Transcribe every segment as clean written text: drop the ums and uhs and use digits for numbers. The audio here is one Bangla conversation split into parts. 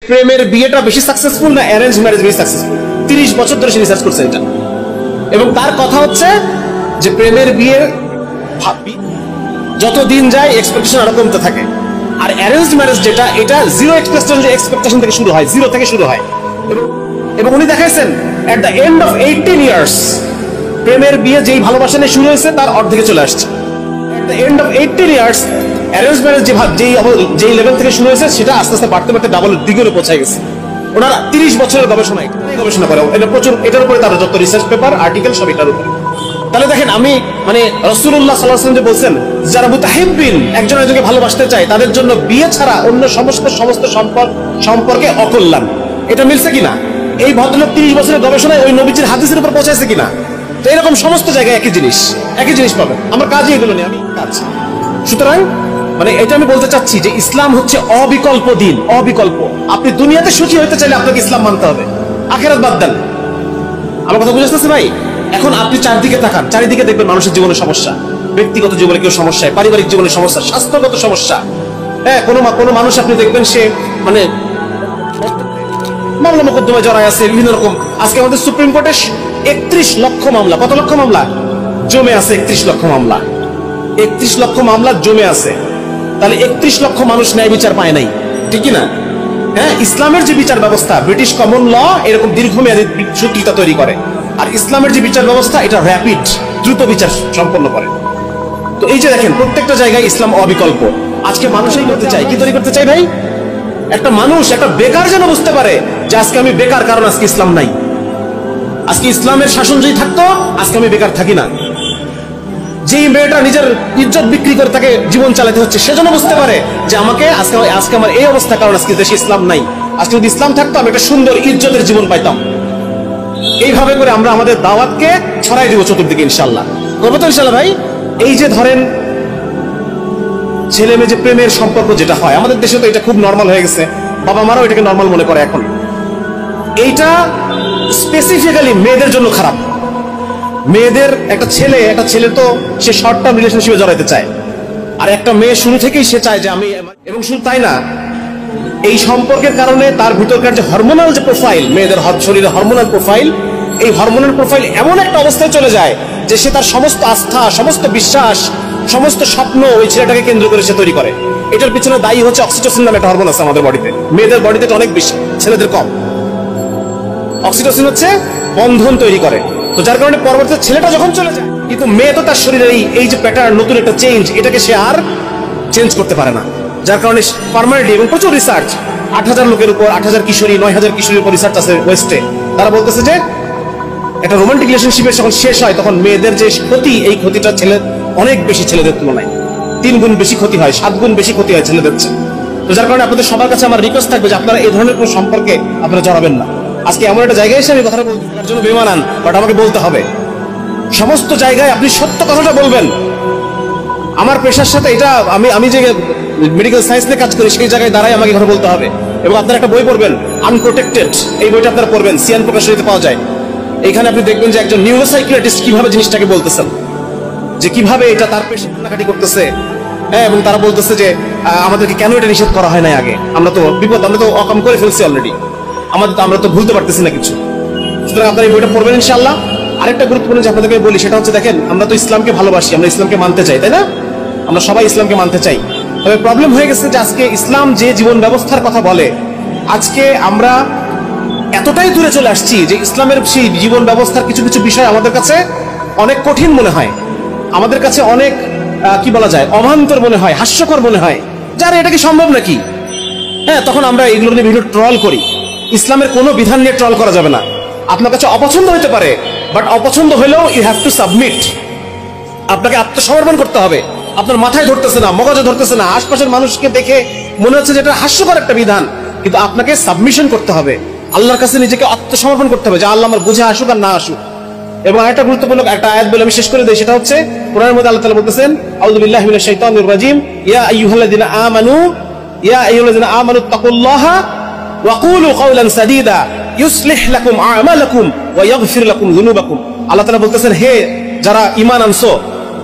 প্রেমের বিয়েটা বেশি সাকসেসফুল না অ্যারেঞ্জ ম্যারেজ বেশি সাকসেসফুল? 30 বছর ধরে সে রিসার্চ করছে এটা, এবং তার কথা হচ্ছে যে প্রেমের বিয়ে যত দিন যায় এক্সপেকটেশন আরো কমতে থাকে, আর অ্যারেঞ্জ ম্যারেজ যেটা, এটা জিরো এক্সপেকটেশন থেকে শুরু হয়, জিরো থেকে শুরু হয়। এবং উনি দেখাইছেন at the end of 18 years প্রেমের বিয়ে যেই ভালোবাসা নিয়ে শুরু হয়েছে তার অর্ধেকে চলে আসছে। এট the end of 18 years arrange marriage যেই লেভেল থেকে শুরু হয়েছে সেটা আস্তে আস্তে বাড়তে বাড়তে ডাবল দ্বিগুণে পৌঁছায় গেছে। ওনারা 30 বছরের গবেষণা করে, এটা প্রচুর, এটার উপরে তারা যত রিসার্চ পেপার আর্টিকেল সব এটার উপরে। তাহলে দেখেন, আমি মানে রাসূলুল্লাহ সাল্লাল্লাহু আলাইহি ওয়াসাল্লাম যে বলছেন যারা মুতাহিব্বিন একজন একজনকে ভালোবাসতে চায় তাদের জন্য বিয়ে ছাড়া অন্য সমস্ত সম্পর্কে অকল্যাণ, এটা মিলছে কিনা? এই ভদ্রলোক 30 বছরের গবেষণায় ওই নবীজির হাদিসের উপর পৌঁছাইছে কিনা? তো এরকম সমস্ত জায়গায় একই জিনিস পাবেন। আমার কাজই এগুলো নিয়ে, আমি কাজ। সুতরাং মানে এটা আমি বলতে চাচ্ছি যে ইসলাম হচ্ছে অবিকল্প দিন, অবিকল্প। আপনি দুনিয়াতে সুখী হতে চাইলে আপনাকে ইসলাম মানতে হবে, আখিরাত বাদ দেন। আমার কথা বুঝতেছে ভাই? এখন আপনি চারদিকে তাকান, চারিদিকে দেখবেন মানুষের জীবনে সমস্যা, ব্যক্তিগত জীবনে কেউ সমস্যা, পারিবারিক জীবনে সমস্যা, স্বাস্থ্যগত সমস্যা। হ্যাঁ, কোনো মানুষ আপনি দেখবেন সে মানে মামলা মোকদ্দমায় জড়ায় আছে বিভিন্ন রকম। আজকে আমাদের সুপ্রিম কোর্টে 31 লক্ষ মামলা, কত লক্ষ মামলা জমে আছে? 31 লক্ষ মামলা, 31 লক্ষ মামলা জমে আছে। তাহলে 31 লক্ষ মানুষ ন্যায় বিচার পায় নাই, ঠিক না? হ্যাঁ, ইসলামের যে বিচার ব্যবস্থা, ব্রিটিশ কমন ল এরকম দীর্ঘমেয়াদী সূত্রিতা তৈরি করে, আর ইসলামের যে বিচার ব্যবস্থা এটা র্যাপিড, দ্রুত বিচার সম্পন্ন করে। তো এই যে দেখেন, প্রত্যেকটা জায়গায় ইসলাম অবিকল্প। আজকে মানুষই করতে চাই, কি তৈরি করতে চাই ভাই? একটা মানুষ, একটা বেকার যেন বুঝতে পারে যে আজকে আমি বেকার, কারণ আজকে ইসলাম নাই। আজকে ইসলামের শাসন যদি থাকতো আজকে আমি বেকার থাকি না। যেই মেয়েটা নিজের ইজ্জত বিক্রি করে তাকে জীবন চালাতে হচ্ছে, সেজন্য বুঝতে পারে যে আমাকে আজকে আমার এই অবস্থা, কারণ আজকে দেশে ইসলাম নাই। আজকে যদি ইসলাম থাকতো আমি একটা সুন্দর ইজ্জতের জীবন পাইতাম। এইভাবে করে আমরা আমাদের দাওয়াতকে ছড়াই দিব চতুর্দিকে, ইনশাল্লাহ। করবো তো ইনশাল্লাহ ভাই? এই যে ধরেন ছেলে মেয়ে যে প্রেমের সম্পর্ক যেটা হয় আমাদের দেশে, তো এটা খুব নর্মাল হয়ে গেছে, বাবা মারাও এটাকে নর্মাল মনে করে এখন। এইটা স্পেসিফিক্যালি মেয়েদের জন্য খারাপ। মেয়েদের, একটা ছেলে তো সে শর্ট টার্ম রিলেশনশিপে জড়াইতে চায়, আর একটা মেয়ে শুরু থেকেই সে চায় যে আমি, এবং শুধু তাই না, এই সম্পর্কের কারণে তার ভিতরকার যে হরমোনাল যে প্রোফাইল, মেয়েদের শরীরে হরমোনাল প্রোফাইল, এই হরমোনাল প্রোফাইল এমন একটা অবস্থায় চলে যায় যে সে তার সমস্ত আস্থা, সমস্ত বিশ্বাস, সমস্ত স্বপ্ন ওই ছেলেটাকে কেন্দ্র করে সে তৈরি করে। এটার পিছনে দায়ী হচ্ছে অক্সিটোসিন নামে একটা হরমোন আছে আমাদের বডিতে। মেয়েদের বডিতে অনেক বেশি, ছেলেদের কম। অক্সিটোসিন হচ্ছে বন্ধন তৈরি করে। তো যার কারণে পরবর্তীতে ছেলেটা যখন চলে যায়, কিন্তু মেয়ে তো তার শরীরের এই যে প্যাটার্ন, নতুন একটা চেঞ্জ, এটাকে সে আর চেঞ্জ করতে পারে না। যার কারণে পার্মানেন্টলি, এবং প্রচুর রিসার্চ, 8,000 লোকের উপর, 8,000 কিশোরী, 9,000 কিশোরীর উপর রিসার্চ আছে ওয়েস্টে। তারা বলতেছে যে একটা রোমান্টিক রিলেশনশিপের যখন শেষ হয় তখন মেয়েদের যে ক্ষতি, এই ক্ষতিটা অনেক বেশি ছেলেদের তুলনায় 3 গুণ বেশি ক্ষতি হয়, 7 গুণ বেশি ক্ষতি হয় ছেলেদের চেয়ে। তো যার কারণে আপনাদের সবার কাছে আমার রিকোয়েস্ট থাকবে যে আপনারা এই ধরনের কোনো সম্পর্কে আপনারা জড়াবেন না। আজকে এমন একটা জায়গায় এসে আমি কথাটা বলতে, তার জন্য বেমানান, বাট আমাকে বলতে হবে। সমস্ত জায়গায় আপনি সত্য কথাটা বলবেন। আমার পেশার সাথে এটা, আমি যে মেডিকেল সায়েন্স নিয়ে কাজ করি, সেই জায়গায় দাঁড়াই আমাকে কথা বলতে হবে। এবং আপনারা একটা বই পড়বেন, আনপ্রোটেক্টেড, এই বইটা আপনারা পড়বেন, সিয়ান প্রকাশনীতে পাওয়া যায়। এখানে আপনি দেখবেন যে একজন নিউরোসাইকিয়াট্রিস্ট কিভাবে জিনিসটাকে বলতেছেন, যে কিভাবে এটা তার পেশেন্ট কাটাকাটি করতেছে। হ্যাঁ, এবং তারা বলতেছে যে আমাদেরকে কেন এটা নিষেধ করা হয় না আগে, আমরা তো বিপদ, আমরা তো অকাম করে ফেলছি অলরেডি, আমরা তো ভুলতে পারতেছি না কিছু। সুতরাং আপনারা এই বইটা পড়বেন ইনশাআল্লাহ। আরেকটা গুরুত্বপূর্ণ যে আপনাদেরকে বলি, সেটা হচ্ছে দেখেন, আমরা তো ইসলামকে ভালোবাসি, আমরা ইসলামকে মানতে চাই, তাই না? আমরা সবাই ইসলামকে মানতে চাই। তবে প্রবলেম হয়ে গেছে যে আজকে ইসলাম যে জীবন ব্যবস্থার কথা বলে, আজকে আমরা এতটাই দূরে চলে আসছি যে ইসলামের সেই জীবন ব্যবস্থার কিছু কিছু বিষয় আমাদের কাছে অনেক কঠিন মনে হয়, আমাদের কাছে অনেক কি বলা যায়, অভান্তর মনে হয়, হাস্যকর মনে হয়, যারা এটা কি সম্ভব নাকি? হ্যাঁ, তখন আমরা এগুলো নিয়ে বিভিন্ন ট্রল করি। ইসলামের কোনো বিধান নিয়ে ট্রল করা যাবে না। আপনার কাছে অপছন্দ হতে পারে, বাট অপছন্দ হলেও ইউ হ্যাভ টু সাবমিট। আপনাকে আত্মসমর্পণ করতে হবে। আপনার মাথায় ধরতেছে না, মগজে ধরতেছে না, আশপাশের মানুষকে দেখে মনে হচ্ছে যে এটা হাস্যকর একটা বিধান, কিন্তু আপনাকে সাবমিশন করতে হবে, আল্লাহর কাছে নিজেকে আত্মসমর্পণ করতে হবে যে আল্লাহ আমার বুঝে আসুক আর না আসুক। এবং একটা গুরুত্বপূর্ণ একটা আয়াত বলে আমি শেষ করে দিই, সেটা হচ্ছে কোরআনের মধ্যে আল্লাহ তাআলা বলতেছেন, আউযু বিল্লাহি মিনাশ শাইতানির রাজীম, ইয়া আইয়ুহাল্লাযিনা আমানু তাকুল্লাহা ওয়া কুলু কাওলান সাদীদা ইউসলিহ লাকুম আমালাকুম ওয়া ইয়াগফির লাকুম যুনুবাকুম। আল্লাহ তাআলা বলতেছেন, হে যারা ঈমান আনছো,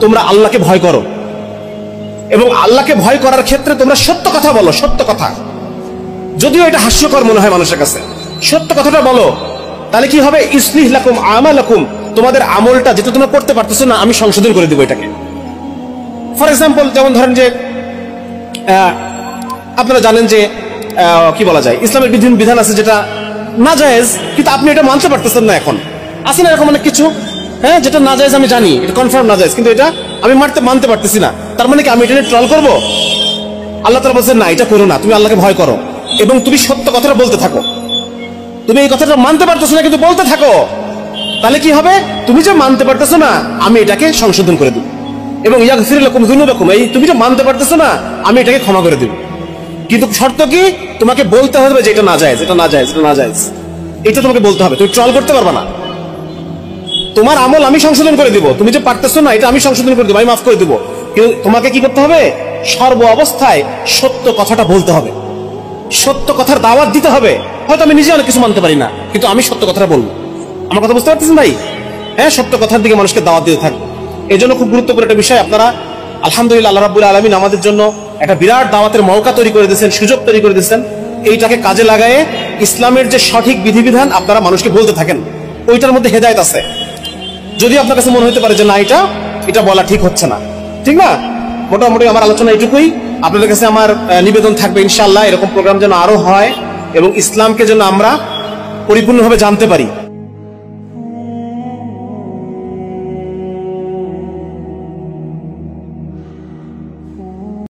তোমরা আল্লাহকে ভয় করো, এবং আল্লাহকে ভয় করার ক্ষেত্রে তোমরা সত্য কথা বলো, সত্য কথা। যদিও এটা হাস্যকর মনে হয় মানুষের কাছে, সত্য কথাটা বলো, তাহলে কি হবে? ইসলিহ লাকুম আমালাকুম, তোমাদের আমলটা যেটা তোমরা করতে পারতেছো না আমি সংশোধন করে দেবো এটাকে। ফর এক্সাম্পল, যেমন ধরেন যে আপনারা জানেন যে কি বলা যায়, ইসলামের বিধান আছে যেটা নাজায়েজ, কিন্তু আপনি এটা মানতে পারতেছেন না। এখন আছে না এরকম অনেক কিছু, হ্যাঁ, যেটা নাজায়েজ আমি জানি, এটা কনফার্ম নাজায়েজ, কিন্তু এটা আমি মানতে পারতেছি না। তার মানে কি আমি এটা নিয়ে ট্রল করবো? আল্লাহ তাআলা বলছেন না, এটা করো না, তুমি আল্লাহকে ভয় করো এবং তুমি সত্য কথাটা বলতে থাকো। তুমি এই কথাটা মানতে পারতেছো না কিন্তু বলতে থাকো, তাহলে কি হবে? তুমি যে মানতে পারতেছো না আমি এটাকে সংশোধন করে দেব, এবং ইয়াগফির লাকুম যুনুবাকুম, এই তুমি যে মানতে পারতেছো না আমি এটাকে ক্ষমা করে দেব। কিন্তু শর্ত কি? তোমাকে বলতে হবে যে এটা নাজায়েজ, এটা নাজায়েজ, এটা নাজায়েজ, এটা তোমাকে বলতে হবে। তুমি ট্রল করতে পারবে না। তোমার আমল আমি সংশোধন করে দিব, তুমি যে পারতেছো না এটা আমি সংশোধন করে দেবো, আমি মাফ করে দেবো, কিন্তু তোমাকে কি করতে হবে? সর্ব অবস্থায় সত্য কথাটা বলতে হবে, সত্য কথার দাওয়াত দিতে হবে। হয়তো আমি নিজে অনেক কিছু মানতে পারি না, কিন্তু আমি সত্য কথাটা বলবো। আমার কথা বুঝতে পারতেছেন ভাই? হ্যাঁ, সত্য কথার দিকে মানুষকে দাওয়াত দিতে থাকবে। এই জন্য খুব গুরুত্বপূর্ণ একটা বিষয়। আপনারা আলহামদুলিল্লাহ, আল্লাহ রাব্বুল আলামিন আমাদের জন্য একটা বিরাট দাওয়াতের মওকা তৈরি করে দিয়েছেন, সুযোগ তৈরি করে দিয়েছেন। এইটাকে কাজে লাগায়ে ইসলামের যে সঠিক বিধিবিধান আপনারা মানুষকে বলতে থাকেন, ওইটার মধ্যে হেদায়েত আছে। যদি আপনার কাছে মনে হতে পারে যে না, এটা বলা ঠিক হচ্ছে না, ঠিক না, মোটামুটি আমার আলোচনা এটুকুই। আপনাদের কাছে আমার নিবেদন থাকবে ইনশাআল্লাহ এরকম প্রোগ্রাম যেন আরো হয় এবং ইসলামকে যেন আমরা পরিপূর্ণভাবে জানতে পারি।